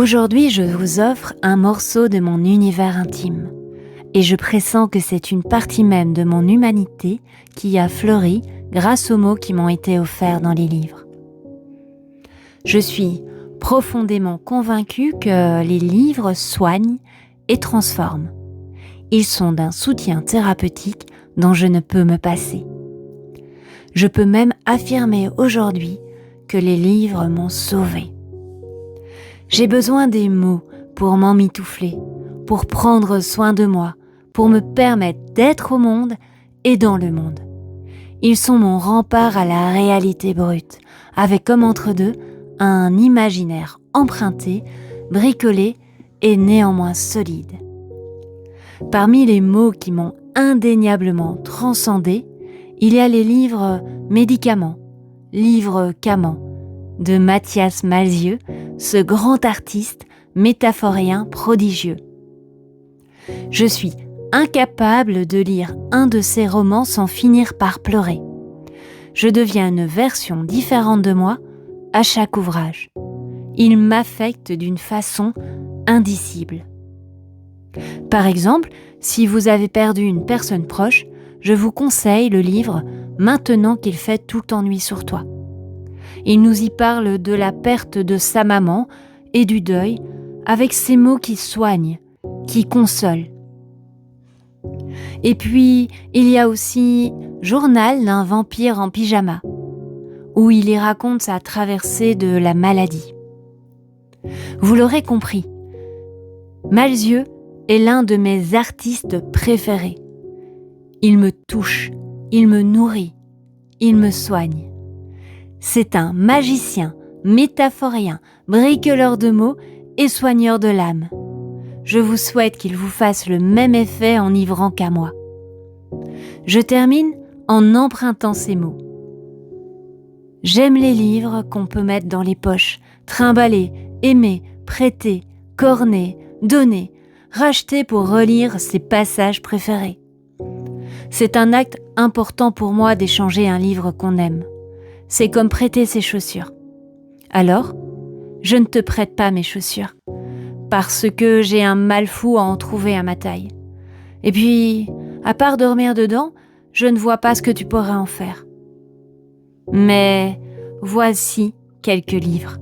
Aujourd'hui, je vous offre un morceau de mon univers intime. Et je pressens que c'est une partie même de mon humanité qui a fleuri grâce aux mots qui m'ont été offerts dans les livres. Je suis profondément convaincue que les livres soignent et transforment. Ils sont d'un soutien thérapeutique dont je ne peux me passer. Je peux même affirmer aujourd'hui que les livres m'ont sauvée. J'ai besoin des mots pour m'emmitoufler, pour prendre soin de moi, pour me permettre d'être au monde et dans le monde. Ils sont mon rempart à la réalité brute, avec comme entre deux un imaginaire emprunté, bricolé et néanmoins solide. Parmi les mots qui m'ont indéniablement transcendé, il y a les livres Médicaments, livres Caman, de Mathias Malzieu, ce grand artiste métaphorien prodigieux. Je suis incapable de lire un de ses romans sans finir par pleurer. Je deviens une version différente de moi à chaque ouvrage. Il m'affecte d'une façon indicible. Par exemple, si vous avez perdu une personne proche, je vous conseille le livre « Maintenant qu'il fait tout ennui sur toi ». Il nous y parle de la perte de sa maman et du deuil, avec ces mots qui soignent, qui consolent. Et puis, il y a aussi Journal d'un vampire en pyjama, où il y raconte sa traversée de la maladie. Vous l'aurez compris, Malzieu est l'un de mes artistes préférés. Il me touche, il me nourrit, il me soigne. C'est un magicien, métaphorien, bricoleur de mots et soigneur de l'âme. Je vous souhaite qu'il vous fasse le même effet enivrant qu'à moi. Je termine en empruntant ces mots. J'aime les livres qu'on peut mettre dans les poches, trimballer, aimer, prêter, corner, donner, racheter pour relire ses passages préférés. C'est un acte important pour moi d'échanger un livre qu'on aime. C'est comme prêter ses chaussures. Alors, je ne te prête pas mes chaussures, parce que j'ai un mal fou à en trouver à ma taille. Et puis, à part dormir dedans, je ne vois pas ce que tu pourrais en faire. Mais voici quelques livres